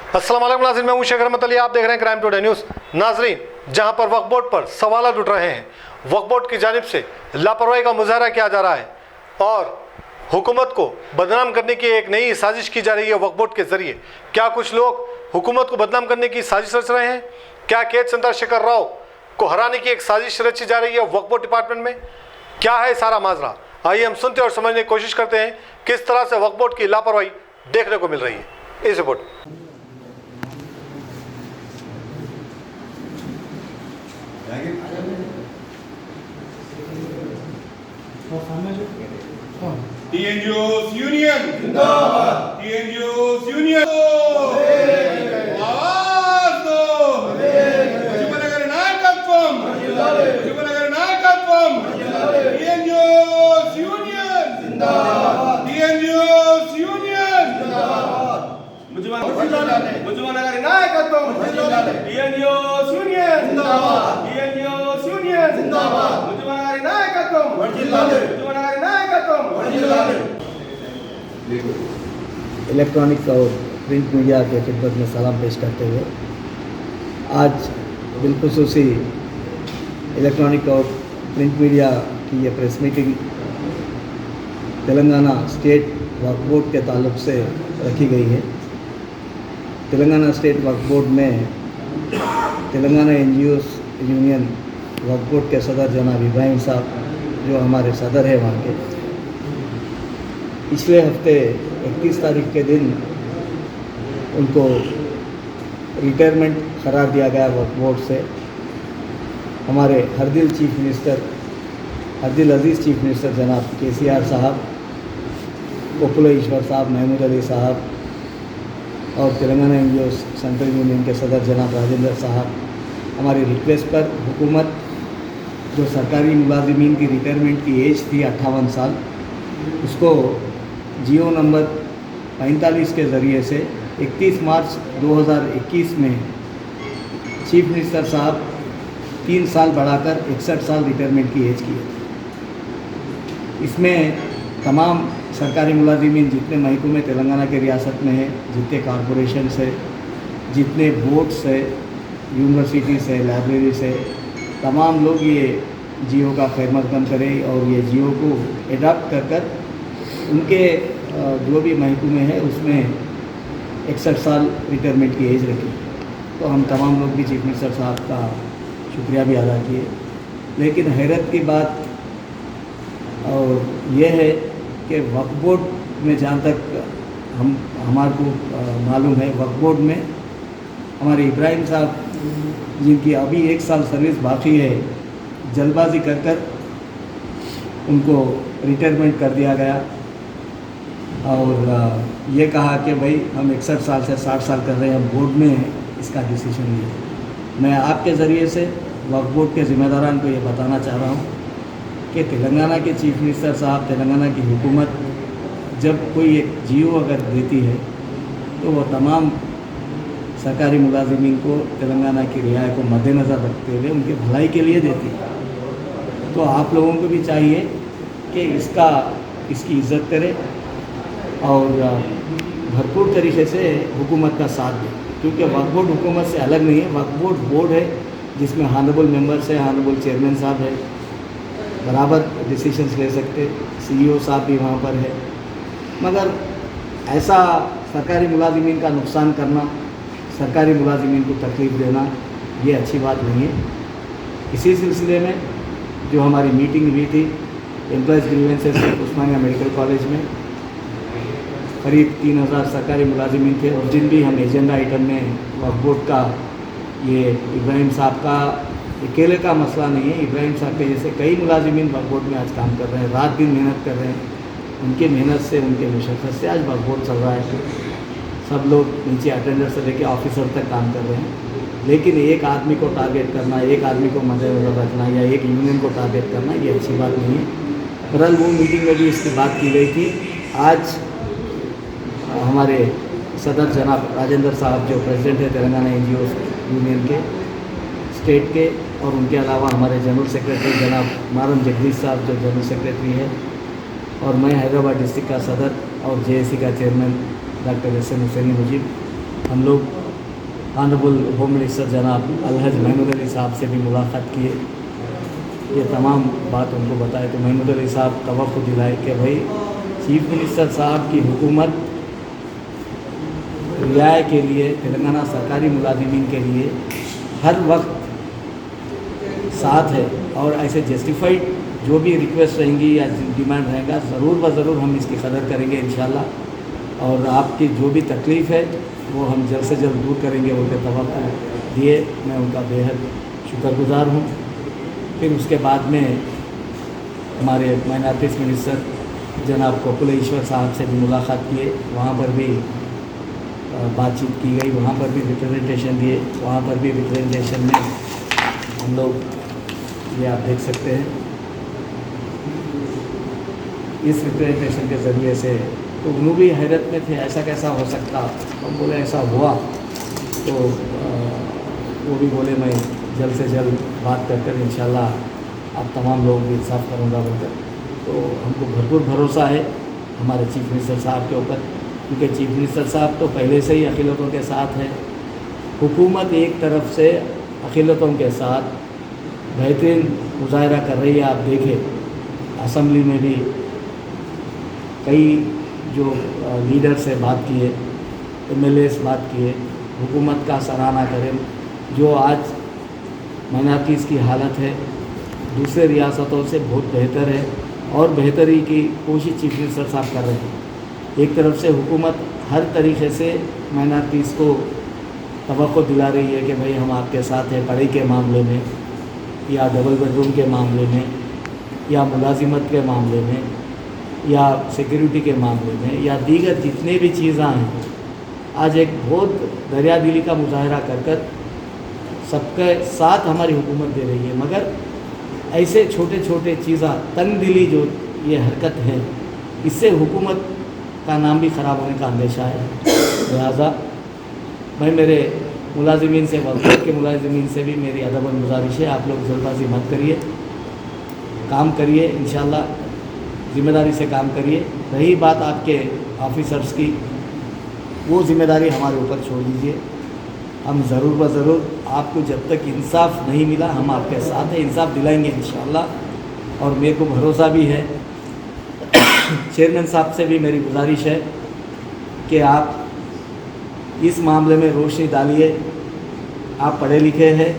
अस्सलाम वालेकुम नाज़रीन, मैं हूं शेख रहमत अली। आप देख रहे हैं क्राइम टुडे न्यूज़। नाज़रीन, जहां पर वक्फ बोर्ड पर सवाल उठ रहे हैं, वक्फ बोर्ड की जानिब से लापरवाही का मुजाहरा किया जा रहा है और हुकूमत को बदनाम करने की एक नई साजिश की जा रही है वक्फ बोर्ड के ज़रिए। क्या कुछ लोग हुकूमत को बदनाम करने की साजिश रच रहे हैं? क्या कैद चंद्रशेखर राव को हराने की एक साजिश रची जा रही है वक्फ बोर्ड डिपार्टमेंट में? क्या है सारा माजरा? आइए हम सुनते और समझने की कोशिश करते हैं किस तरह से वक्फ बोर्ड की लापरवाही देखने को मिल रही है। इस रिपोर्ट TNGO's Union जिंदाबाद। TNGO's Union आवाज दो। मुजीबनगर नायकत्वम, मुजीबनगर नायकत्वम। TNGO's Union जिंदाबाद। TNGO's Union जिंदाबाद। मुजीबनगर नायकत्वम। TNGO's Union जिंदाबाद। TNGO's Union जिंदाबाद। मुजीबनगर नायकत्वम। इलेक्ट्रॉनिक और प्रिंट मीडिया के खिदमत में सलाम पेश करते हुए आज बिलखुसूसी इलेक्ट्रॉनिक और प्रिंट मीडिया की ये प्रेस मीटिंग तेलंगाना स्टेट वक्फ बोर्ड के ताल्लुक से रखी गई है। तेलंगाना स्टेट वक्फ बोर्ड में तेलंगाना NGOs यूनियन वक्फ बोर्ड के सदर जनाब इब्राहिम साहब जो हमारे सदर है वहाँ के, पिछले हफ्ते 31 तारीख के दिन उनको रिटायरमेंट करार दिया गया वक्फ बोर्ड से। हमारे हरदिल अजीज़ चीफ मिनिस्टर जनाब KCR साहब, कोपुला ईश्वर साहब, महमूद अली साहब और तेलंगाना NGOs सेंट्रल यूनियन के सदर जनाब राजेंद्र साहब, हमारी रिक्वेस्ट पर हुकूमत जो सरकारी मुलाजिमीन की रिटायरमेंट की एज थी 58 साल, उसको जियो नंबर 45 के ज़रिए से 31 मार्च 2021 में चीफ मिनिस्टर साहब 3 साल बढ़ाकर 61 साल रिटायरमेंट की एज किए थे। इसमें तमाम सरकारी मुलाजिमीन जितने महकमे तेलंगाना के रियासत में हैं, जितने कॉरपोरेशन से, जितने बोर्ड्स है, यूनिवर्सिटी से, लाइब्रेरी से, तमाम लोग ये जियो का खैर मकदम करें और ये जियो को एडॉप्ट कर उनके जो भी महकमे है उसमें 61 साल रिटायरमेंट की एज रखी। तो हम तमाम लोग भी चीफ मिनिस्टर साहब का शुक्रिया भी अदा किए। लेकिन हैरत की बात और ये है कि वक्फ बोर्ड में जहाँ तक हमारे को मालूम है, वक्फ बोर्ड में हमारे इब्राहिम साहब जिनकी अभी 1 साल सर्विस बाकी है, जल्दबाजी कर उनको रिटायरमेंट कर दिया गया और ये कहा कि भाई हम 61 साल से 60 साल कर रहे हैं, बोर्ड में इसका डिसीजन लिया। मैं आपके ज़रिए से वक्फ बोर्ड के ज़िम्मेदारान को ये बताना चाह रहा हूँ कि तेलंगाना के चीफ मिनिस्टर साहब, तेलंगाना की हुकूमत जब कोई एक जियो अगर देती है तो वो तमाम सरकारी मुलाजिमीन को तेलंगाना की रियायत को मद्देनज़र रखते हुए उनके भलाई के लिए देती है। तो आप लोगों को भी चाहिए कि इसकी इज़्ज़त करें और भरपूर तरीके से हुकूमत का साथ दें, क्योंकि वक्फ बोर्ड हुकूमत से अलग नहीं है। वक्फ बोर्ड है जिसमें हानरेबल मेंबर्स है, हानरेबल चेयरमैन साहब है, बराबर डिसीशंस ले सकते, CEO साहब भी वहाँ पर है। मगर ऐसा सरकारी मुलाजिमीन का नुकसान करना, सरकारी मुलाजिमीन को तकलीफ़ देना, ये अच्छी बात नहीं है। इसी सिलसिले में जो हमारी मीटिंग हुई थी एम्प्लॉयज़ ग्रीवेंसेस उस्मानिया मेडिकल कॉलेज में, करीब 3000 सरकारी मुलाजिमीन थे। उस दिन भी हम एजेंडा आइटम में वक्फ बोर्ड का, ये इब्राहिम साहब का अकेले का मसला नहीं है, इब्राहिम साहब के जैसे कई मुलाजिमीन वक्फ बोर्ड में आज काम कर रहे हैं, रात दिन मेहनत कर रहे हैं। उनके मेहनत से, उनके मशक्क़त से आज वक्फ बोर्ड चल रहा है। सब लोग नीचे अटेंडर से लेकर ऑफिसर तक काम कर रहे हैं। लेकिन एक आदमी को टारगेट करना, एक आदमी को मद्देनज़र रखना या एक यूनियन को टारगेट करना, ये अच्छी बात नहीं है। बहरहाल वो मीटिंग में भी इसकी बात की गई थी। आज हमारे सदर जनाब राजेंद्र साहब जो प्रेसिडेंट है तेलंगाना NGOs यूनियन के स्टेट के, और उनके अलावा हमारे जनरल सेक्रेटरी जनाब मारम जगदीश साहब जो जनरल सेक्रेटरी है, और मैं हैदराबाद डिस्ट्रिक्ट का सदर और JAC का chairman doctor SM Husaini Mujeeb, हम लोग ऑनरेबल होम मिनिस्टर जनाब अलहज महमूद अली साहब से भी मुलाकात किए, ये तमाम बात उनको बताए तो महमूद अली साहब तवक्को दिलाए कि भाई चीफ मिनिस्टर साहब की हुकूमत रियाय के लिए, तेलंगाना सरकारी मुलाजिमीन के लिए हर वक्त साथ है और ऐसे जस्टिफाइड जो भी रिक्वेस्ट रहेंगी या डिमांड रहेगा ज़रूर व ज़रूर हम इसकी कदर करेंगे इंशाल्लाह। और आपकी जो भी तकलीफ़ है वो हम जल्द से जल्द दूर करेंगे, उनके तवक्को दिए, मैं उनका बेहद शुक्रगुजार हूँ। फिर उसके बाद में हमारे माइनॉरिटीज़ मिनिस्टर जनाब कोकुलेश्वर साहब से भी मुलाकात किए, वहाँ पर भी बातचीत की गई, वहाँ पर भी रिप्रेजेंटेशन दिए, वहाँ पर भी रिप्रेजेंटेशन में हम लोग ये आप देख सकते हैं इस रिप्रेजेंटेशन के ज़रिए से, तो उन्होंने भी हैरत में थे ऐसा कैसा हो सकता। हम बोले ऐसा हुआ तो वो भी बोले मैं जल्द से जल्द बात कर इंशाल्लाह आप तमाम लोगों को इंसाफ करूँगा बोलकर। तो हमको भरपूर भरोसा है हमारे चीफ मिनिस्टर साहब के ऊपर, क्योंकि चीफ मिनिस्टर साहब तो पहले से ही अखिलतों के साथ हैं। हुकूमत एक तरफ से अखिलतों के साथ बेहतरीन मुजाहरा कर रही है। आप देखें असम्बली में भी कई जो लीडर से बात किए, MLAs बात किए, हुकूमत का सराहना करें। जो आज माइनॉरिटीज़ की हालत है दूसरे रियासतों से बहुत बेहतर है और बेहतरी की कोशिश चीफ मिनिस्टर साहब कर रहे हैं। एक तरफ से हुकूमत हर तरीके से माइनॉरिटीज़ को तवक्को दिला रही है कि भाई हम आपके साथ हैं, पढ़ाई के मामले में या डबल बेडरूम के मामले में या मुलाजिमत के मामले में या सिक्योरिटी के मामले में या दीगर जितने भी चीज़ें हैं। आज एक बहुत दरिया दिली का मुजाहरा कर सबके साथ हमारी हुकूमत दे रही है, मगर ऐसे छोटे छोटे चीज़ें तंग दिली जो ये हरकत है इससे हुकूमत का नाम भी ख़राब होने का अंदेशा है। लिहाजा मैं मेरे मुलाजिमीन से, वक्त के मुलाजिमीन से भी मेरी अदबन गुजारिश है, आप लोग जल्दबाजी मत करिए, काम करिए, इंशाल्लाह ज़िम्मेदारी से काम करिए। रही बात आपके ऑफिसर्स की, वो ज़िम्मेदारी हमारे ऊपर छोड़ दीजिए। हम ज़रूर व ज़रूर आपको जब तक इंसाफ नहीं मिला हम आपके साथ हैं, इंसाफ दिलाएंगे इंशाल्लाह। और मेरे को भरोसा भी है, चेयरमैन साहब से भी मेरी गुजारिश है कि आप इस मामले में रोशनी डालिए। आप पढ़े लिखे हैं,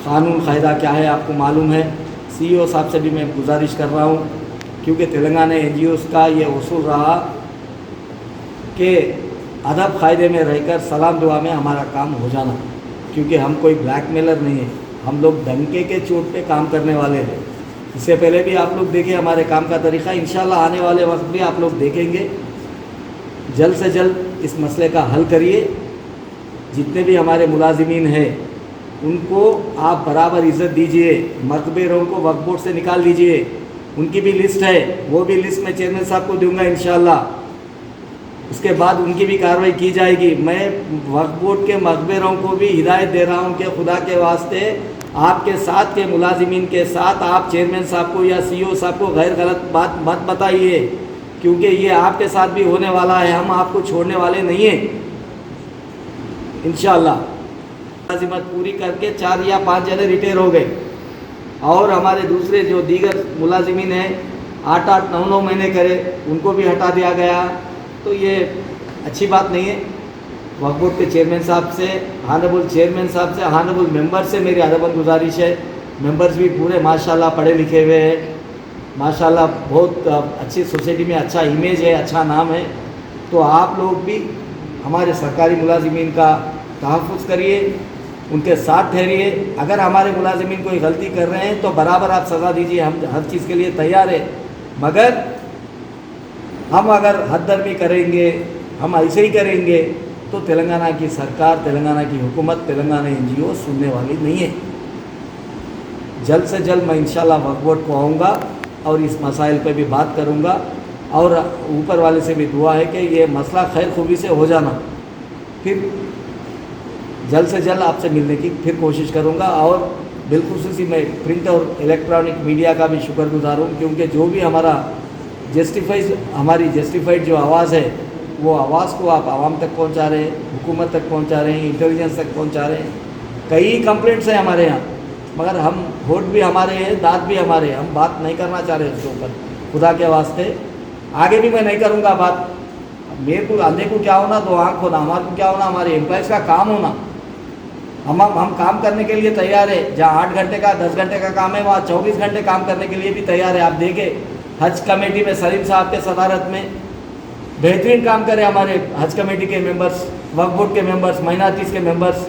क़ानून कायदा क्या है आपको मालूम है। CEO साहब से भी मैं गुजारिश कर रहा हूँ, क्योंकि तेलंगाना NGOs का ये उसूल रहा कि अदब कायदे में रहकर सलाम दुआ में हमारा काम हो जाना, क्योंकि हम कोई ब्लैकमेलर नहीं है, हम लोग डंके के चोट पे काम करने वाले हैं। इससे पहले भी आप लोग देखें हमारे काम का तरीक़ा, इंशाल्लाह आने वाले वक्त भी आप लोग देखेंगे। जल्द से जल्द इस मसले का हल करिए। जितने भी हमारे मुलाजिमीन हैं उनको आप बराबर इज़्ज़त दीजिए, मकबरों को वक्फ बोर्ड से निकाल दीजिए। उनकी भी लिस्ट है, वो भी लिस्ट मैं चेयरमैन साहब को दूंगा इंशाल्लाह। उसके बाद उनकी भी कार्रवाई की जाएगी। मैं वक्फ बोर्ड के मकबरों को भी हिदायत दे रहा हूँ कि खुदा के वास्ते आपके साथ के मुलाजिमीन के साथ आप चेयरमैन साहब को या CEO साहब को गैर गलत बात मत बताइए, क्योंकि ये आपके साथ भी होने वाला है। हम आपको छोड़ने वाले नहीं हैं इंशाल्लाह। मुलाजिमत पूरी करके 4 या 5 जने रिटायर हो गए और हमारे दूसरे जो दीगर मुलाजिमीन हैं 8-8, 9-9 महीने करे, उनको भी हटा दिया गया। तो ये अच्छी बात नहीं है। वक्फ बोर्ड के चेयरमैन साहब से, हानबुल चेयरमैन साहब से, हानबुल मेंबर से मेरी अदबन गुजारिश है। मेंबर्स भी पूरे माशाल्लाह पढ़े लिखे हुए हैं, माशाल्लाह बहुत अच्छी सोसाइटी में अच्छा इमेज है, अच्छा नाम है। तो आप लोग भी हमारे सरकारी मुलाजिमीन का तहफ़्फ़ुज़ करिए, उनके साथ ठहरिए। अगर हमारे मुलाजिमीन कोई गलती कर रहे हैं तो बराबर आप सज़ा दीजिए, हम हर चीज़ के लिए तैयार है। मगर हम अगर हददर्मी करेंगे, हम ऐसे ही करेंगे तो तेलंगाना की सरकार, तेलंगाना की हुकूमत, तेलंगाना NGO सुनने वाली नहीं है। जल्द से जल्द मैं इंशाल्लाह वक्फ बोर्ड को आऊँगा और इस मसाइल पे भी बात करूँगा और ऊपर वाले से भी दुआ है कि ये मसला खैर खूबी से हो जाना। फिर जल्द से जल्द आपसे मिलने की फिर कोशिश करूँगा। और बिलखुसूसी मैं प्रिंट और इलेक्ट्रॉनिक मीडिया का भी शुक्रगुजार हूँ, क्योंकि जो भी हमारी जस्टिफाइड जो आवाज़ है वो आवाज़ को आप आवाम तक पहुंचा रहे हैं, हुकूमत तक पहुंचा रहे हैं, इंटेलिजेंस तक पहुंचा रहे हैं। कई कंप्लेंट्स हैं हमारे यहाँ, मगर हम होठ भी हमारे हैं, दांत भी हमारे हैं, हम बात नहीं करना चाह रहे उसके ऊपर। खुदा के वास्ते आगे भी मैं नहीं करूँगा बात। मेरे को अंधे को क्या होना, दो आँख होना, हमारे को क्या होना, हमारे एम्प्लॉयज़ का काम होना। हम काम करने के लिए तैयार है। जहाँ 8 घंटे का 10 घंटे का काम है, वहाँ 24 घंटे काम करने के लिए भी तैयार है। आप देखें हज कमेटी में सलीम साहब के सदारत में बेहतरीन काम करे हमारे हज कमेटी के मेंबर्स, वक्फ बोर्ड के मेंबर्स, माइनॉरिटीज़ के मेंबर्स।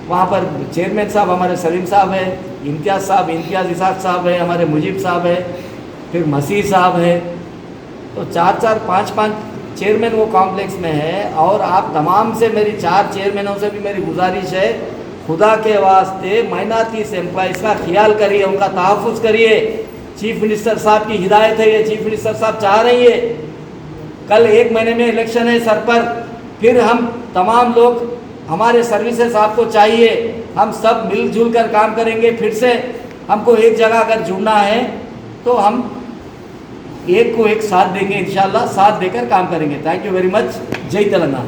वहाँ पर चेयरमैन साहब हमारे सलीम साहब है, इम्तियाज़ इसाक साहब है, हमारे मुजीब साहब है, फिर मसीह साहब है। तो 4-4, 5-5 चेयरमैन वो कॉम्प्लेक्स में है। और आप तमाम से मेरी 4 चेयरमैनों से भी मेरी गुजारिश है, खुदा के वास्ते माइनॉरिटीज़ एम्प्लॉइज़ का ख्याल करिए, उनका तहफ़्फ़ुज़ करिए। चीफ मिनिस्टर साहब की हिदायत है, ये चीफ मिनिस्टर साहब चाह रही है। कल 1 महीने में इलेक्शन है सर पर, फिर हम तमाम लोग, हमारे सर्विसेज आपको चाहिए, हम सब मिलजुल कर काम करेंगे। फिर से हमको एक जगह अगर जुड़ना है तो हम एक को एक साथ देंगे, इंशाल्लाह साथ देकर काम करेंगे। Thank you very much. जय तेलंगाना।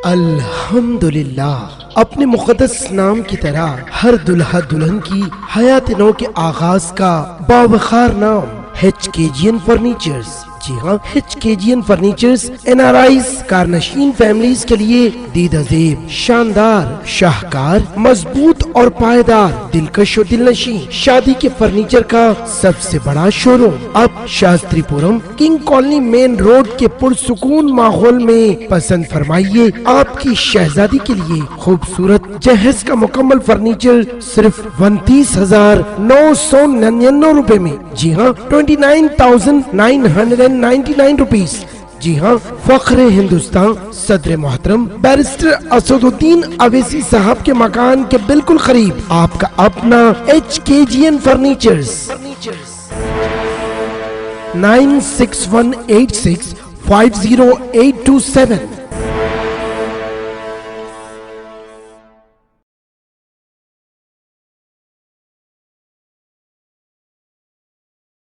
अल्हम्दुलिल्लाह। अपने मुक़द्दस नाम की तरह हर दुल्हा दुल्हन की हयात नौ के आगाज का बावखार नाम HKGN फर्नीचर्स। जी हाँ, HKGN फर्नीचर्स NRIs कारनशीन फैमिलीज के लिए दीदाजेब, शानदार, शाहकार, मजबूत और पायदार, दिलकश और दिलनशीं शादी के फर्नीचर का सबसे बड़ा शोरूम अब Shastripuram king colony main road के पुरसुकून माहौल में। पसंद फरमाइए आपकी शहजादी के लिए खूबसूरत जहेज का मुकम्मल फर्नीचर सिर्फ 29,999 रुपए में। जी हाँ, 29,999 रुपीस। जी हाँ, फख्र हिंदुस्तान सदर मोहतरम बैरिस्टर असदुद्दीन अवैसी साहब के मकान के बिल्कुल करीब आपका अपना HKGN फर्नीचर्स। 9618650827।